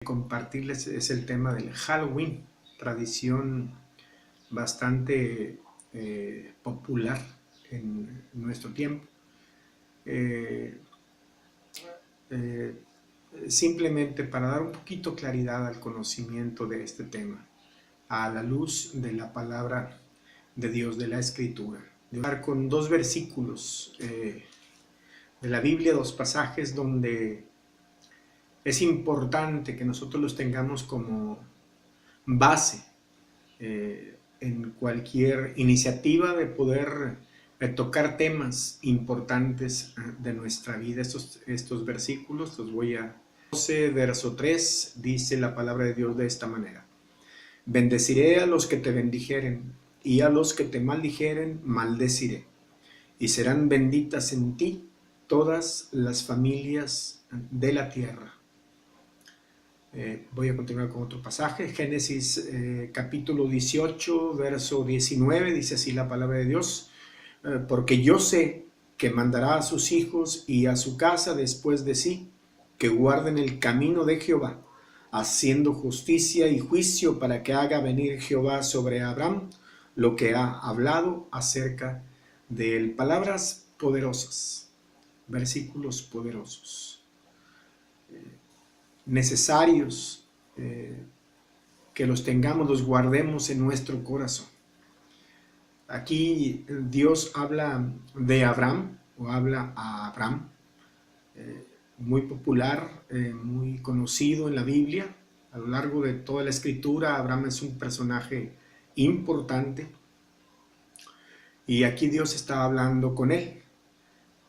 Compartirles es el tema del Halloween, tradición bastante popular en nuestro tiempo. Simplemente para dar un poquito claridad al conocimiento de este tema, a la luz de la palabra de Dios, de la Escritura. De hablar con dos versículos de la Biblia, dos pasajes donde es importante que nosotros los tengamos como base en cualquier iniciativa de poder tocar temas importantes de nuestra vida. Estos versículos los voy a... 12, verso 3, dice la palabra de Dios de esta manera: bendeciré a los que te bendijeren, y a los que te maldijeren maldeciré, y serán benditas en ti todas las familias de la tierra. Voy a continuar con otro pasaje, Génesis capítulo 18, verso 19, dice así la palabra de Dios: porque yo sé que mandará a sus hijos y a su casa después de sí, que guarden el camino de Jehová, haciendo justicia y juicio, para que haga venir Jehová sobre Abraham lo que ha hablado acerca de él. Palabras poderosas, versículos poderosos, necesarios que los tengamos, los guardemos en nuestro corazón. Aquí Dios habla de Abraham, o habla a Abraham, muy popular, muy conocido en la Biblia. A lo largo de toda la Escritura, Abraham es un personaje importante, y aquí Dios está hablando con él.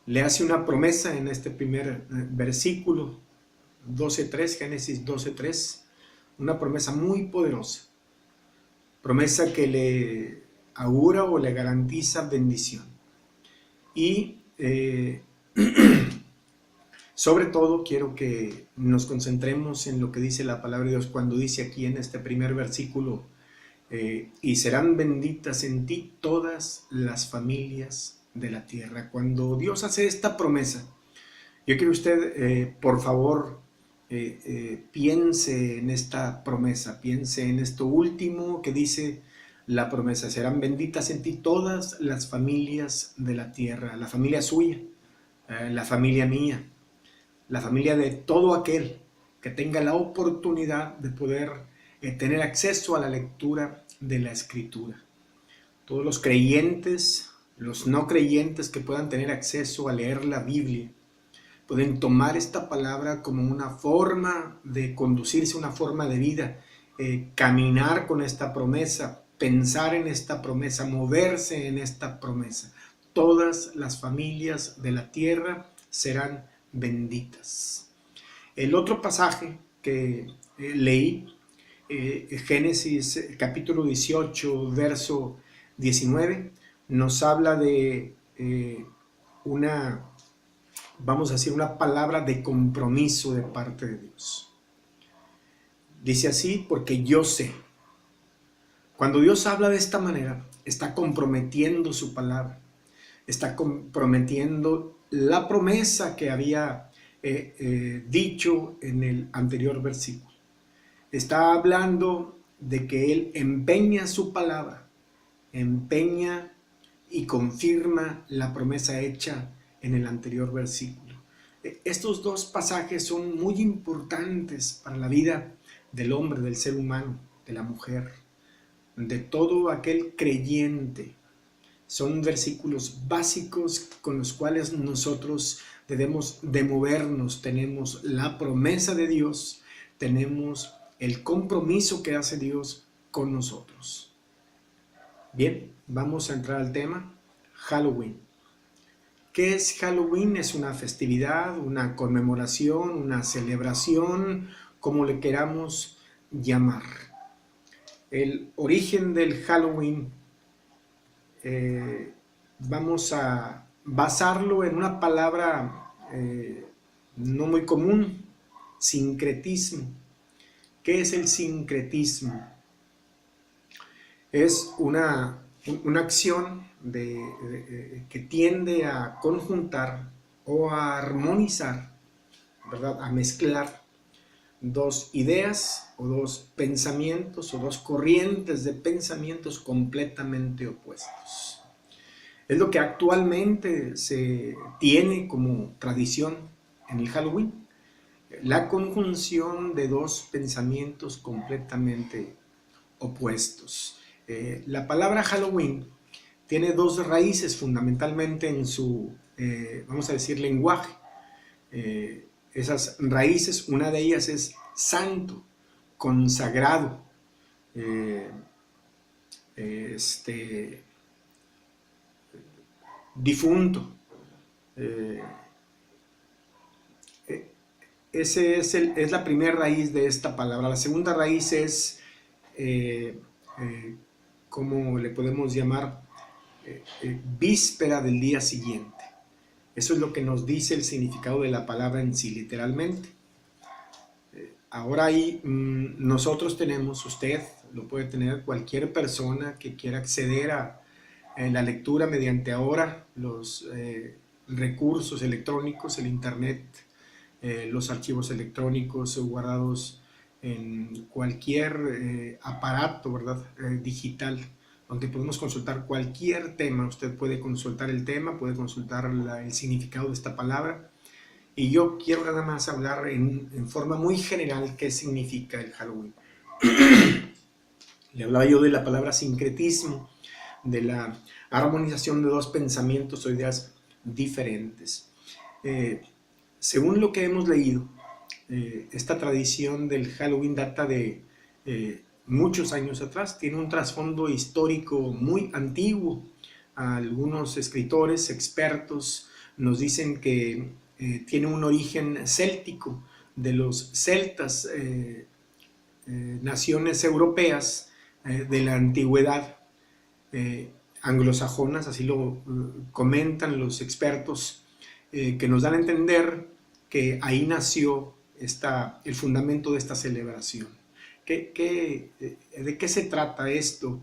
Le hace una promesa en este primer versículo, 12.3, Génesis 12.3, una promesa muy poderosa, promesa que le augura o le garantiza bendición. Y sobre todo quiero que nos concentremos en lo que dice la palabra de Dios cuando dice aquí en este primer versículo: y serán benditas en ti todas las familias de la tierra. Cuando Dios hace esta promesa, yo quiero que usted, por favor, piense en esta promesa, piense en esto último que dice la promesa: serán benditas en ti todas las familias de la tierra, la familia suya, la familia mía, la familia de todo aquel que tenga la oportunidad de poder tener acceso a la lectura de la Escritura. Todos los creyentes, los no creyentes que puedan tener acceso a leer la Biblia, pueden tomar esta palabra como una forma de conducirse, una forma de vida, caminar con esta promesa, pensar en esta promesa, moverse en esta promesa. Todas las familias de la tierra serán benditas. El otro pasaje que leí, Génesis capítulo 18, verso 19, nos habla de vamos a decir, una palabra de compromiso de parte de Dios. Dice así: porque yo sé. Cuando Dios habla de esta manera, está comprometiendo su palabra, está comprometiendo la promesa que había dicho en el anterior versículo. Está hablando de que Él empeña su palabra, empeña y confirma la promesa hecha en el anterior versículo. Estos dos pasajes son muy importantes para la vida del hombre, del ser humano, de la mujer, de todo aquel creyente. Son versículos básicos con los cuales nosotros debemos de movernos. Tenemos la promesa de Dios, tenemos el compromiso que hace Dios con nosotros. Bien, vamos a entrar al tema Halloween. ¿Qué es Halloween? Es una festividad, una conmemoración, una celebración, como le queramos llamar. El origen del Halloween, vamos a basarlo en una palabra no muy común: sincretismo. ¿Qué es el sincretismo? Es una acción que tiende a conjuntar o a armonizar, ¿verdad?, a mezclar dos ideas o dos pensamientos o dos corrientes de pensamientos completamente opuestos. Es lo que actualmente se tiene como tradición en el Halloween, la conjunción de dos pensamientos completamente opuestos. La palabra Halloween tiene dos raíces fundamentalmente en su, vamos a decir, lenguaje. Esas raíces, una de ellas es santo, consagrado, difunto. Ese es la primera raíz de esta palabra. La segunda raíz es, ¿cómo le podemos llamar? Víspera del día siguiente. Eso es lo que nos dice el significado de la palabra en sí, literalmente. Ahora ahí nosotros tenemos, usted lo puede tener, cualquier persona que quiera acceder a la lectura mediante ahora los recursos electrónicos, el internet, los archivos electrónicos guardados en cualquier aparato, ¿verdad? Digital, donde podemos consultar cualquier tema. Usted puede consultar el tema, puede consultar el significado de esta palabra. Y yo quiero nada más hablar en forma muy general qué significa el Halloween. Le hablaba yo de la palabra sincretismo, de la armonización de dos pensamientos o ideas diferentes. Según lo que hemos leído, esta tradición del Halloween data de muchos años atrás, tiene un trasfondo histórico muy antiguo. Algunos escritores, expertos, nos dicen que tiene un origen céltico, de los celtas, naciones europeas de la antigüedad, anglosajonas, así lo comentan los expertos, que nos dan a entender que ahí nació el fundamento de esta celebración. ¿De qué se trata esto?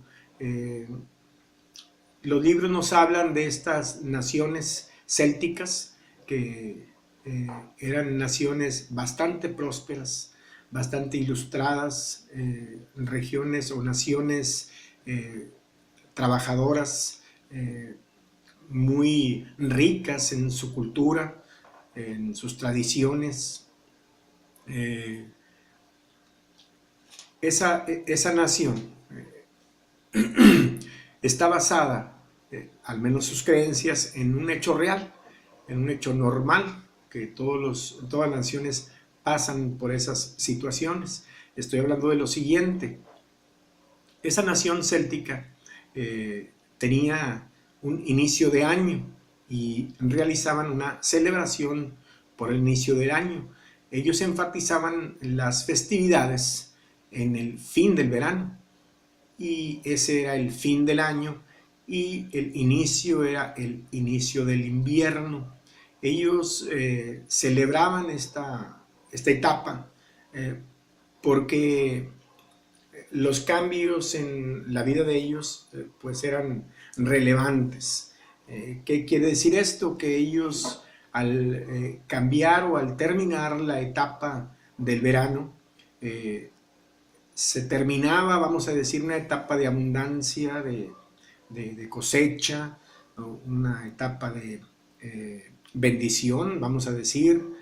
Los libros nos hablan de estas naciones célticas que eran naciones bastante prósperas, bastante ilustradas, regiones o naciones trabajadoras, muy ricas en su cultura, en sus tradiciones. Esa nación está basada, al menos sus creencias, en un hecho real, en un hecho normal, que todas las naciones pasan por esas situaciones. Estoy hablando de lo siguiente: esa nación céltica tenía un inicio de año y realizaban una celebración por el inicio del año. Ellos enfatizaban las festividades en el fin del verano, y ese era el fin del año, y el inicio era el inicio del invierno. Ellos celebraban esta etapa porque los cambios en la vida de ellos pues eran relevantes. ¿Qué quiere decir esto? Que ellos, al cambiar o al terminar la etapa del verano, se terminaba, vamos a decir, una etapa de abundancia, de cosecha, una etapa de bendición, vamos a decir,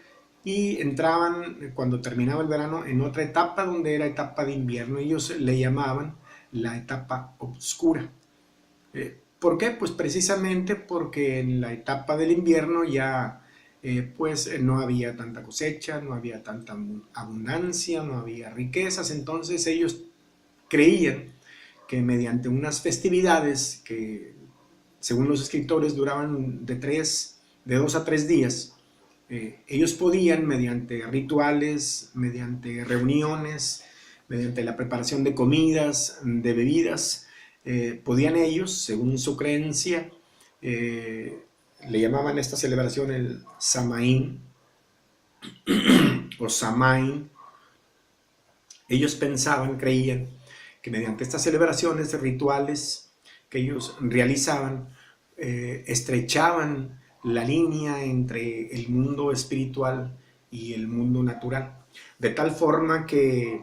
y entraban, cuando terminaba el verano, en otra etapa donde era etapa de invierno. Ellos le llamaban la etapa oscura. ¿Por qué? Pues precisamente porque en la etapa del invierno ya pues no había tanta cosecha, no había tanta abundancia, no había riquezas. Entonces ellos creían que mediante unas festividades que, según los escritores, duraban de 2 a 3 días, ellos podían, mediante rituales, mediante reuniones, mediante la preparación de comidas, de bebidas, podían ellos, según su creencia, le llamaban a esta celebración el Samaín o Samaín. Ellos pensaban, creían que mediante estas celebraciones rituales que ellos realizaban, estrechaban la línea entre el mundo espiritual y el mundo natural. De tal forma que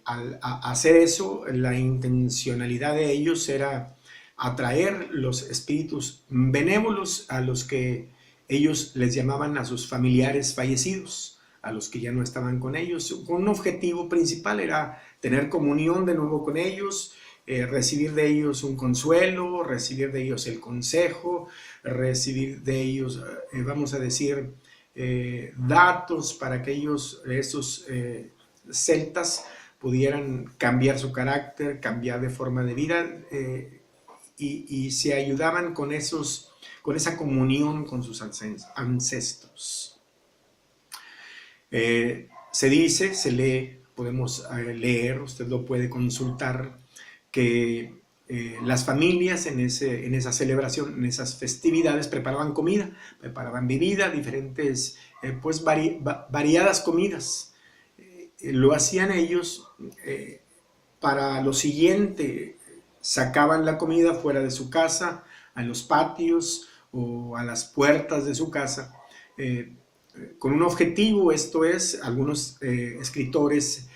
al hacer eso, la intencionalidad de ellos era atraer los espíritus benévolos a los que ellos les llamaban a sus familiares fallecidos, a los que ya no estaban con ellos. Con un objetivo principal era tener comunión de nuevo con ellos, recibir de ellos un consuelo, recibir de ellos el consejo, recibir de ellos, vamos a decir, datos para que ellos, esos celtas, pudieran cambiar su carácter, cambiar de forma de vida, y se ayudaban con esa comunión con sus ancestros. Se dice, se lee, podemos leer, usted lo puede consultar, que las familias en esa celebración, en esas festividades, preparaban comida, preparaban bebida, diferentes, pues variadas comidas. Lo hacían ellos para lo siguiente: sacaban la comida fuera de su casa, a los patios o a las puertas de su casa, con un objetivo. Esto es, algunos escritores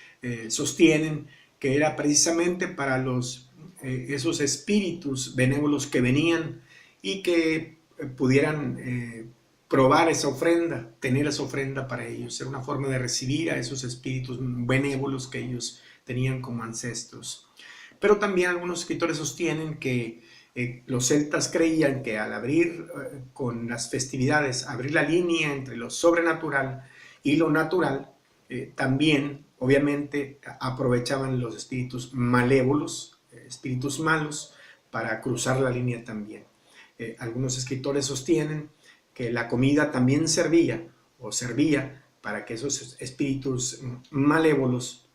sostienen que era precisamente para esos espíritus benévolos que venían y que pudieran probar esa ofrenda, tener esa ofrenda para ellos. Era una forma de recibir a esos espíritus benévolos que ellos tenían como ancestros. Pero también algunos escritores sostienen que los celtas creían que al abrir con las festividades, abrir la línea entre lo sobrenatural y lo natural, también obviamente aprovechaban los espíritus malévolos, espíritus malos, para cruzar la línea también. Algunos escritores sostienen que la comida también servía para que esos espíritus malévolos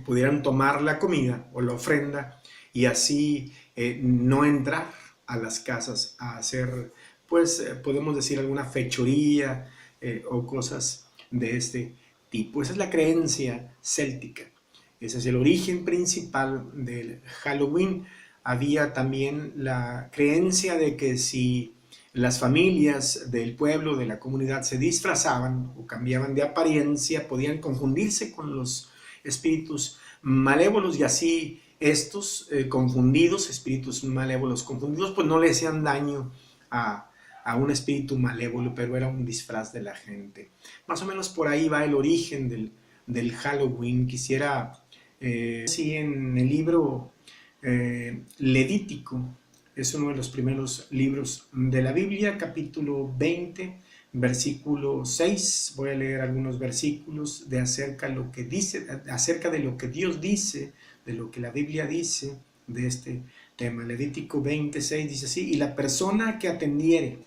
pudieran tomar la comida o la ofrenda y así no entrar a las casas a hacer, pues podemos decir, alguna fechoría o cosas de este tipo. Esa es la creencia céltica. Ese es el origen principal del Halloween. Había también la creencia de que si las familias del pueblo, de la comunidad, se disfrazaban o cambiaban de apariencia, podían confundirse con los espíritus malévolos, y así estos espíritus malévolos confundidos, pues no le hacían daño a un espíritu malévolo, pero era un disfraz de la gente. Más o menos por ahí va el origen del Halloween. Quisiera, sí, en el libro Levítico, es uno de los primeros libros de la Biblia, capítulo 20, versículo 6. Voy a leer algunos versículos acerca de lo que Dios dice, de lo que la Biblia dice de este tema. Levítico 26 dice así: y la persona que atendiere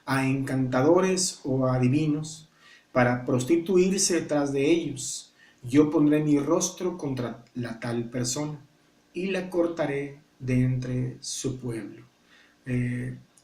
a encantadores o a adivinos para prostituirse detrás de ellos, yo pondré mi rostro contra la tal persona y la cortaré de entre su pueblo.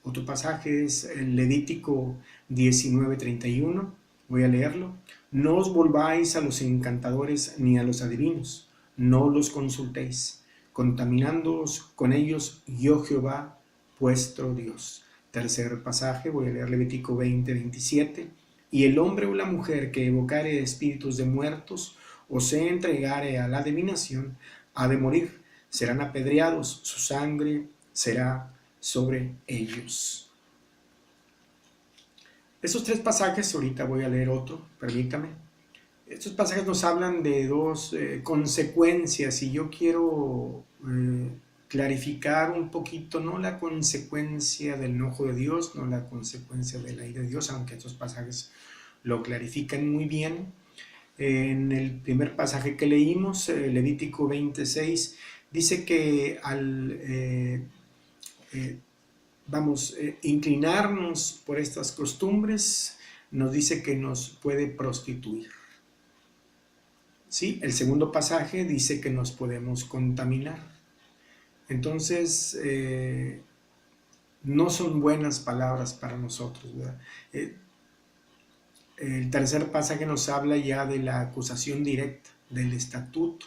Otro pasaje es el Levítico 19:31. Voy a leerlo. No os volváis a los encantadores ni a los adivinos, no los consultéis, contaminándoos con ellos yo Jehová vuestro Dios. Tercer pasaje, voy a leer Levítico 20:27. Y el hombre o la mujer que evocare espíritus de muertos o se entregare a la adivinación ha de morir, serán apedreados, su sangre será sobre ellos. Estos tres pasajes, ahorita voy a leer otro, permítame. Estos pasajes nos hablan de dos consecuencias, y yo quiero clarificar un poquito, no la consecuencia del enojo de Dios, no la consecuencia de la ira de Dios, aunque estos pasajes lo clarifican muy bien. En el primer pasaje que leímos, Levítico 26, dice que al inclinarnos por estas costumbres, nos dice que nos puede prostituir. ¿Sí? El segundo pasaje dice que nos podemos contaminar. Entonces, no son buenas palabras para nosotros, ¿verdad? El tercer pasaje nos habla ya de la acusación directa, del estatuto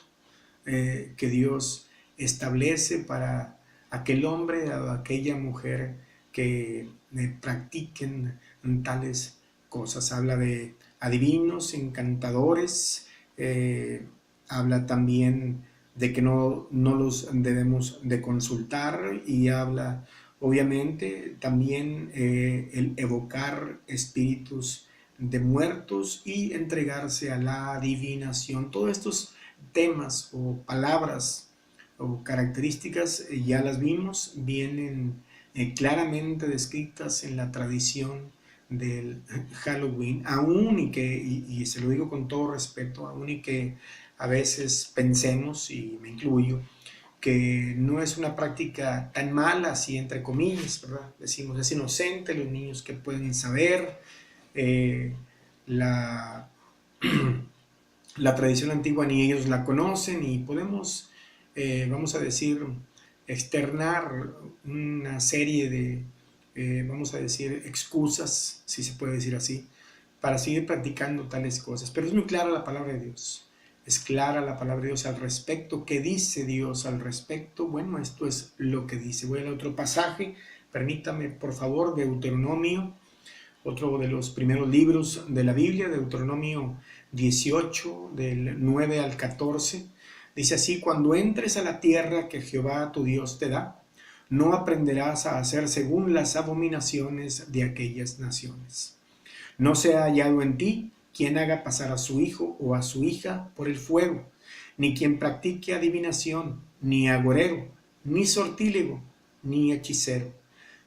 que Dios establece para aquel hombre o aquella mujer que practiquen tales cosas. Habla de adivinos, encantadores. Habla también de que no los debemos de consultar, y habla obviamente también el evocar espíritus de muertos y entregarse a la adivinación. Todos estos temas o palabras o características ya las vimos, vienen claramente descritas en la tradición del Halloween, aún y se lo digo con todo respeto, aún y que a veces pensemos, y me incluyo, que no es una práctica tan mala, así entre comillas, ¿verdad? Decimos, es inocente, los niños que pueden saber, la, la tradición antigua ni ellos la conocen, y podemos, vamos a decir, externar una serie de, vamos a decir, excusas, si se puede decir así, para seguir practicando tales cosas. Pero es muy clara la palabra de Dios. Es clara la palabra de Dios al respecto. ¿Qué dice Dios al respecto? Bueno, esto es lo que dice. Voy al otro pasaje. Permítame, por favor, Deuteronomio, otro de los primeros libros de la Biblia, Deuteronomio 18, del 9 al 14. Dice así: cuando entres a la tierra que Jehová tu Dios te da, no aprenderás a hacer según las abominaciones de aquellas naciones. No sea hallado en ti quien haga pasar a su hijo o a su hija por el fuego, ni quien practique adivinación, ni agorero, ni sortílego, ni hechicero,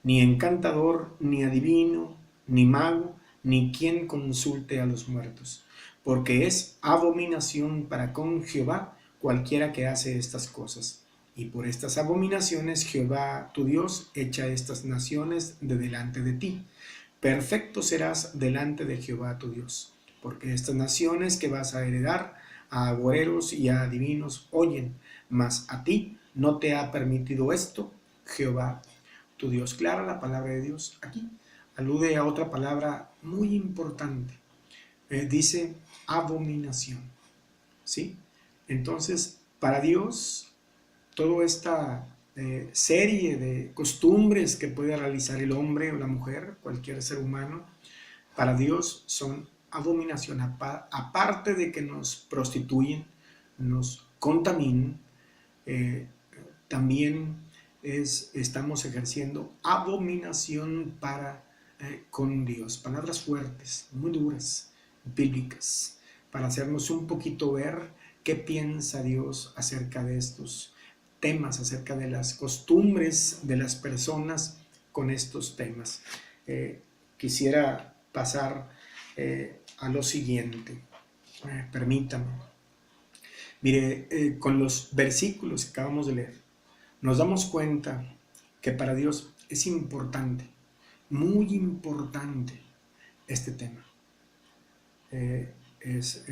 ni encantador, ni adivino, ni mago, ni quien consulte a los muertos, porque es abominación para con Jehová cualquiera que hace estas cosas. Y por estas abominaciones Jehová tu Dios echa estas naciones de delante de ti. Perfecto serás delante de Jehová tu Dios, porque estas naciones que vas a heredar a agoreros y a adivinos oyen, mas a ti no te ha permitido esto Jehová tu Dios. Clara la palabra de Dios aquí. Alude a otra palabra muy importante. Dice abominación. ¿Sí? Entonces, para Dios, toda esta serie de costumbres que puede realizar el hombre o la mujer, cualquier ser humano, para Dios son abominación. Aparte de que nos prostituyen, nos contaminan, también estamos ejerciendo abominación para con Dios. Palabras fuertes, muy duras, bíblicas, para hacernos un poquito ver qué piensa Dios acerca de estos temas, acerca de las costumbres de las personas con estos temas. Quisiera pasar a lo siguiente. Permítame. Mire, con los versículos que acabamos de leer, nos damos cuenta que para Dios es importante, muy importante este tema. Es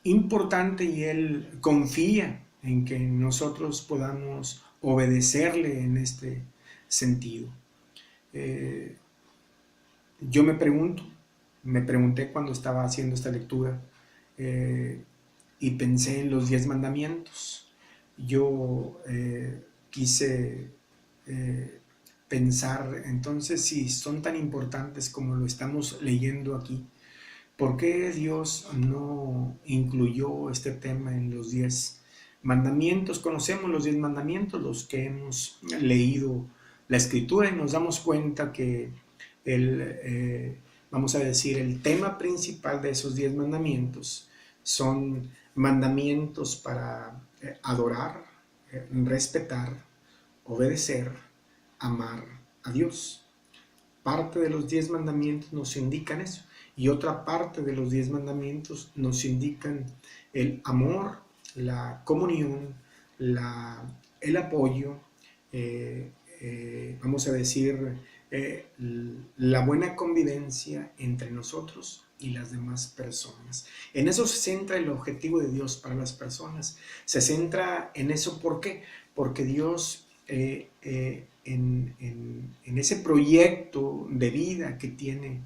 importante, y Él confía en que nosotros podamos obedecerle en este sentido. Yo me pregunté cuando estaba haciendo esta lectura, y pensé en los 10 mandamientos. Yo quise pensar, entonces, si son tan importantes como lo estamos leyendo aquí, ¿por qué Dios no incluyó este tema en los 10 mandamientos? Conocemos los 10 mandamientos, los que hemos leído la Escritura, y nos damos cuenta que vamos a decir, el tema principal de esos 10 mandamientos son mandamientos para adorar, respetar, obedecer, amar a Dios. Parte de los 10 mandamientos nos indican eso, y otra parte de los 10 mandamientos nos indican el amor, la comunión, el apoyo, vamos a decir, la buena convivencia entre nosotros y las demás personas. En eso se centra el objetivo de Dios para las personas. Se centra en eso. ¿Por qué? Porque Dios, en ese proyecto de vida que tiene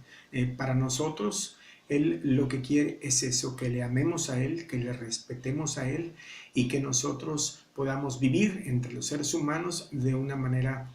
para nosotros, Él lo que quiere es eso, que le amemos a Él, que le respetemos a Él, y que nosotros podamos vivir entre los seres humanos de una manera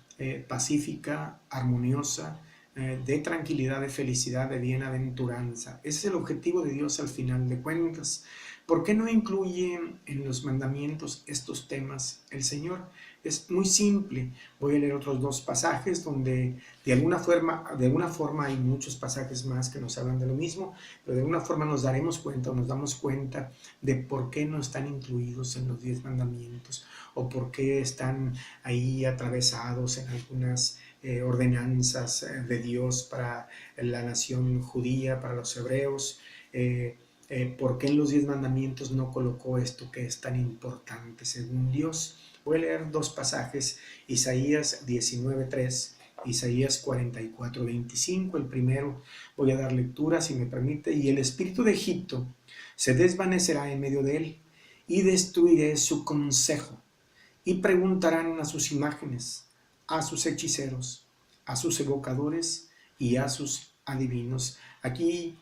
pacífica, armoniosa, de tranquilidad, de felicidad, de bienaventuranza. Ese es el objetivo de Dios al final de cuentas. ¿Por qué no incluye en los mandamientos estos temas el Señor? Es muy simple. Voy a leer otros dos pasajes donde de alguna forma hay muchos pasajes más que nos hablan de lo mismo, pero de alguna forma nos daremos cuenta o nos damos cuenta de por qué no están incluidos en los 10 mandamientos o por qué están ahí atravesados en algunas ordenanzas de Dios para la nación judía, para los hebreos. ¿Por qué en los 10 mandamientos no colocó esto que es tan importante según Dios? Voy a leer dos pasajes, Isaías 19:3, Isaías 44:25. El primero voy a dar lectura, si me permite. Y el espíritu de Egipto se desvanecerá en medio de él, y destruiré su consejo, y preguntarán a sus imágenes, a sus hechiceros, a sus evocadores y a sus adivinos. Aquí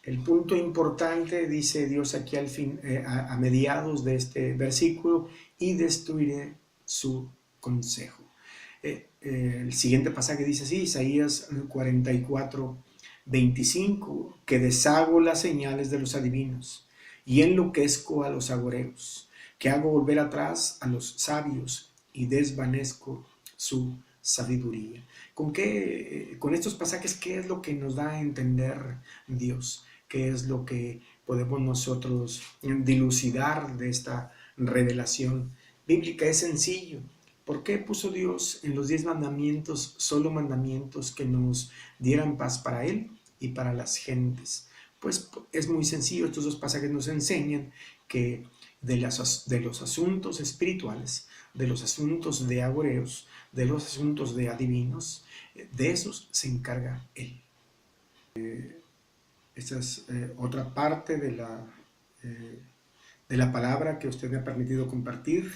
el punto importante, dice Dios aquí al fin, a mediados de este versículo, y destruiré su consejo. El siguiente pasaje dice así, Isaías 44:25, que deshago las señales de los adivinos y enloquezco a los agoreros, que hago volver atrás a los sabios y desvanezco su sabiduría. Con estos pasajes, ¿qué es lo que nos da a entender Dios? ¿Qué es lo que podemos nosotros dilucidar de esta revelación bíblica? Es sencillo. ¿Por qué puso Dios en los 10 mandamientos solo mandamientos que nos dieran paz para Él y para las gentes? Pues es muy sencillo. Estos dos pasajes nos enseñan que de los asuntos espirituales, de los asuntos de agoreos, de los asuntos de adivinos, de esos se encarga Él. Esta es otra parte de la palabra que usted me ha permitido compartir.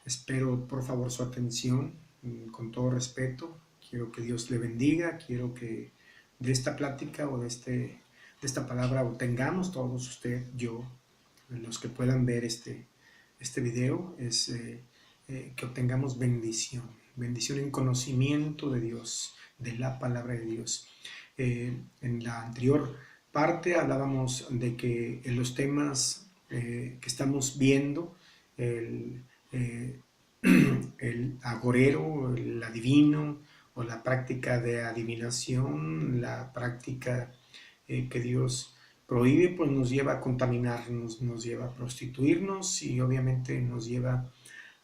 Espero por favor su atención, con todo respeto. Quiero que Dios le bendiga, quiero que de esta plática o de esta palabra obtengamos todos, usted, yo, los que puedan ver este video, es que obtengamos bendición en conocimiento de Dios, de la palabra de Dios. En la anterior parte hablábamos de que en los temas que estamos viendo, el agorero, el adivino, o la práctica de adivinación, la práctica que Dios prohíbe, pues nos lleva a contaminarnos, nos lleva a prostituirnos y obviamente nos lleva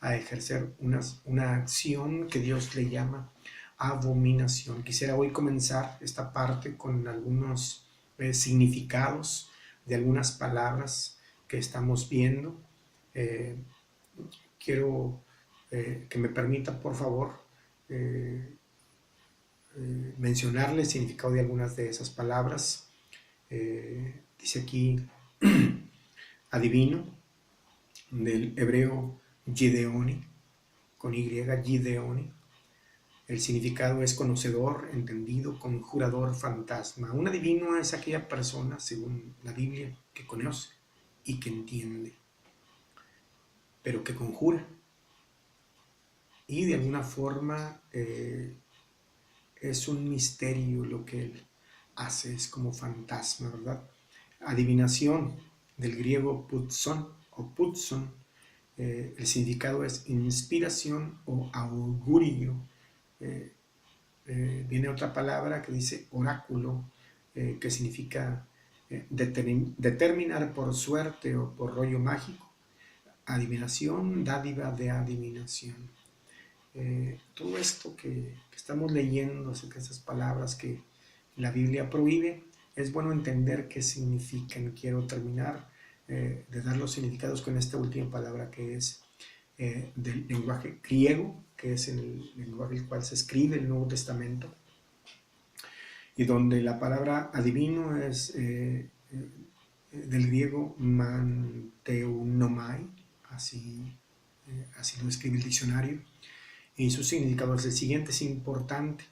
a ejercer una acción que Dios le llama abominación. Quisiera hoy comenzar esta parte con algunos significados de algunas palabras que estamos viendo. Quiero que me permita, por favor, mencionarle el significado de algunas de esas palabras. Dice aquí adivino, del hebreo Gideoni, con Y, Gideoni. El significado es conocedor, entendido, conjurador, fantasma. Un adivino es aquella persona, según la Biblia, que conoce y que entiende, pero que conjura. Y de alguna forma es un misterio lo que él hace, es como fantasma, ¿verdad? Adivinación, del griego putzon o putzon, el significado es inspiración o augurio. Viene otra palabra que dice oráculo, que significa determinar por suerte o por rollo mágico. Adivinación, dádiva de adivinación. Todo esto que estamos leyendo acerca de estas palabras que la Biblia prohíbe, es bueno entender qué significan. Quiero terminar de dar los significados con esta última palabra, que es del lenguaje griego, que es el lenguaje en el cual se escribe el Nuevo Testamento, y donde la palabra adivino es del griego manteunomai, así lo escribe el diccionario, y su significado es el siguiente, es importante.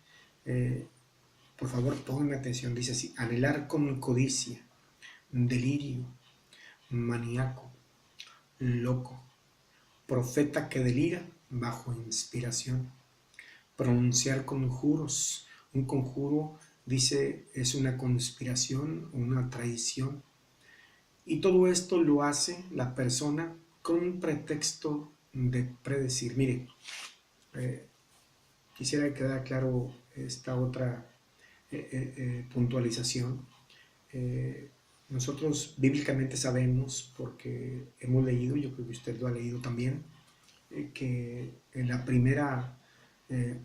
Por favor, pongan atención. Dice así: anhelar con codicia, delirio, maníaco, loco, profeta que delira bajo inspiración, pronunciar conjuros. Un conjuro, dice, es una conspiración, una traición. Y todo esto lo hace la persona con un pretexto de predecir. Mire, eh, quisiera que quedara claro esta otra puntualización. Eh, Nosotros bíblicamente sabemos, porque hemos leído, yo creo que usted lo ha leído también, que en la primera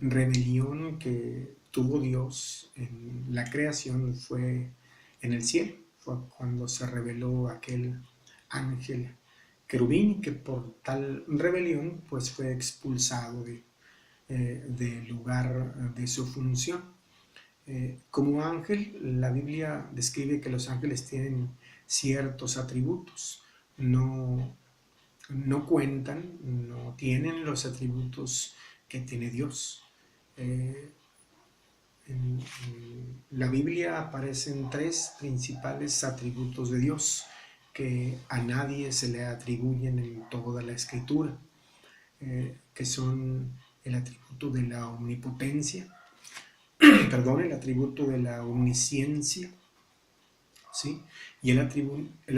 rebelión que tuvo Dios en la creación fue en el cielo, fue cuando se rebeló aquel ángel querubín que por tal rebelión pues fue expulsado del lugar de su función. Como ángel, la Biblia describe que los ángeles tienen ciertos atributos, no, no cuentan, no tienen los atributos que tiene Dios. Eh, en la Biblia aparecen tres principales atributos de Dios que a nadie se le atribuyen en toda la Escritura, que son el atributo de la omnipotencia, perdón, el atributo de la omnisciencia, ¿sí? Y el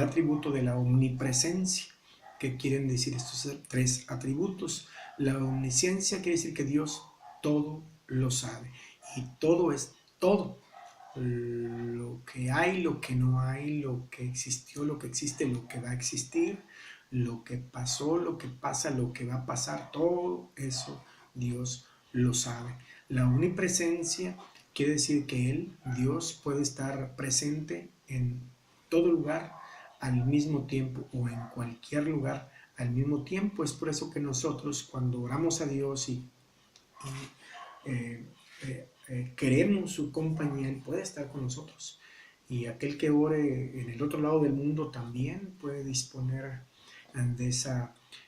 atributo de la omnipresencia. ¿Qué quieren decir estos tres atributos? La omnisciencia quiere decir que Dios todo lo sabe. Y todo es todo. Lo que hay, lo que no hay, lo que existió, lo que existe, lo que va a existir, lo que pasó, lo que pasa, lo que va a pasar, todo eso Dios lo sabe. La omnipresencia quiere decir que Él, Dios, puede estar presente en todo lugar al mismo tiempo o en cualquier lugar al mismo tiempo. Es por eso que nosotros cuando oramos a Dios y queremos su compañía, Él puede estar con nosotros. Y aquel que ore en el otro lado del mundo también puede disponer de,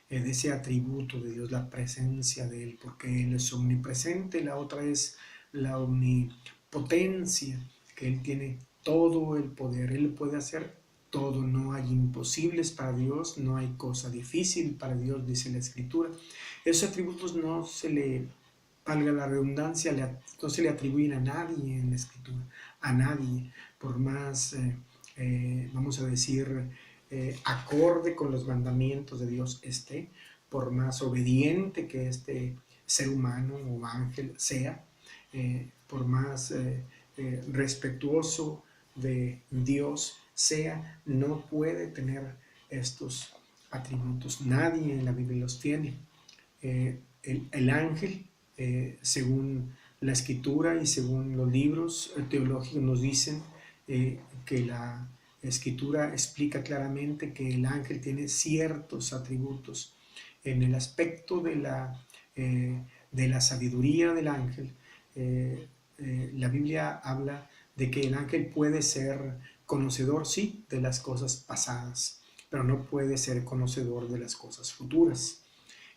de ese atributo de Dios, la presencia de Él, porque Él es omnipresente. La otra es la omnipotencia, que Él tiene todo el poder, Él puede hacer todo, no hay imposibles para Dios, no hay cosa difícil para Dios, dice la Escritura. Esos atributos no se le, valga la redundancia, no se le atribuyen a nadie en la Escritura, a nadie, por más, vamos a decir, acorde con los mandamientos de Dios esté, por más obediente que este ser humano o ángel sea, por más respetuoso de Dios sea, no puede tener estos atributos. Nadie en la Biblia los tiene. El ángel, según la escritura y según los libros teológicos, nos dicen que la escritura explica claramente que el ángel tiene ciertos atributos. En el aspecto de la sabiduría del ángel, la Biblia habla de que el ángel puede ser conocedor, sí, de las cosas pasadas, pero no puede ser conocedor de las cosas futuras.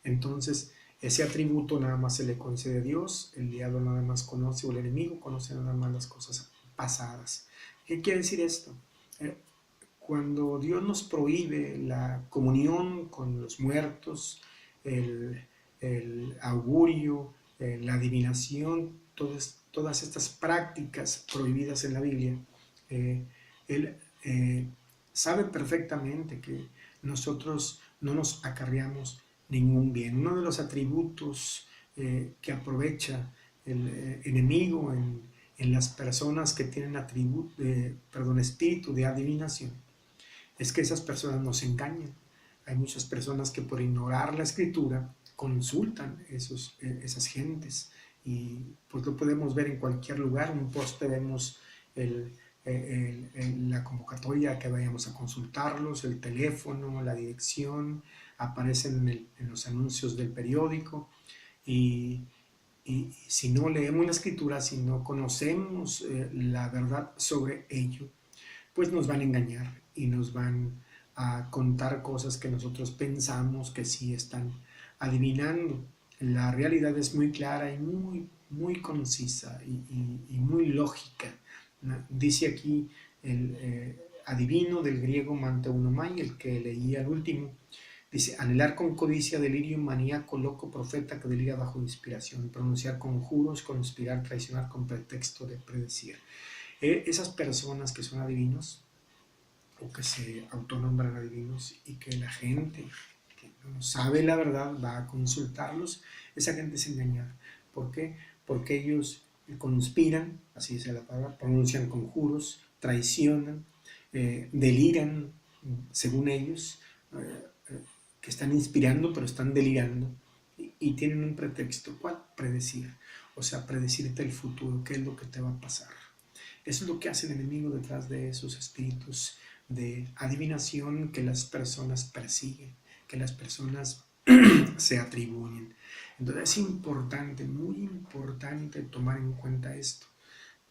Entonces, ese atributo nada más se le concede a Dios, el diablo nada más conoce, o el enemigo conoce nada más las cosas pasadas. ¿Qué quiere decir esto? Cuando Dios nos prohíbe la comunión con los muertos, el augurio, la adivinación, todas estas prácticas prohibidas en la Biblia, Él sabe perfectamente que nosotros no nos acarreamos ningún bien. Uno de los atributos que aprovecha el enemigo en las personas que tienen espíritu de adivinación es que esas personas nos engañan. Hay muchas personas que por ignorar la escritura consultan esas gentes y pues lo podemos ver en cualquier lugar. En un poste vemos la convocatoria que vayamos a consultarlos, el teléfono, la dirección, aparecen en los anuncios del periódico y si no leemos la escritura, si no conocemos la verdad sobre ello, pues nos van a engañar y nos van a contar cosas que nosotros pensamos que sí están adivinando. La realidad es muy clara y muy concisa y muy lógica. Dice aquí el adivino del griego Manteunomai, el que leía al último, Dice, anhelar con codicia, delirio, maníaco, loco, profeta que delira bajo inspiración, pronunciar conjuros, conspirar, traicionar con pretexto de predecir. Esas personas que son adivinos o que se autonombran adivinos y que la gente que no sabe la verdad va a consultarlos, esa gente es engañada. ¿Por qué? Porque ellos conspiran, así dice la palabra, pronuncian conjuros, traicionan, deliran, según ellos, que están inspirando, pero están delirando y tienen un pretexto. ¿Cuál? Predecir. O sea, predecirte el futuro, qué es lo que te va a pasar. Eso es lo que hace el enemigo detrás de esos espíritus de adivinación que las personas persiguen, que las personas se atribuyen. Entonces es importante, muy importante tomar en cuenta esto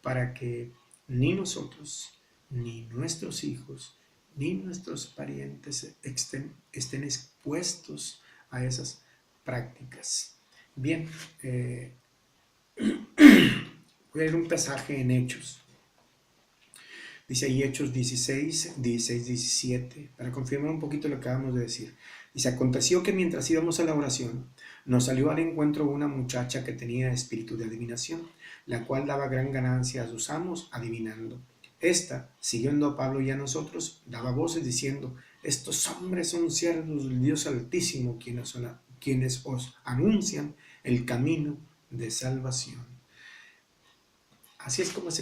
para que ni nosotros, ni nuestros hijos, ni nuestros parientes estén expuestos a esas prácticas. Bien, voy a leer un pasaje en Hechos. Dice ahí Hechos 16, 17, para confirmar un poquito lo que acabamos de decir. Dice, aconteció que mientras íbamos a la oración, nos salió al encuentro una muchacha que tenía espíritu de adivinación, la cual daba gran ganancia a sus amos adivinando. Esta, siguiendo a Pablo y a nosotros, daba voces diciendo, estos hombres son siervos del Dios Altísimo, quienes os anuncian el camino de salvación. Así es como se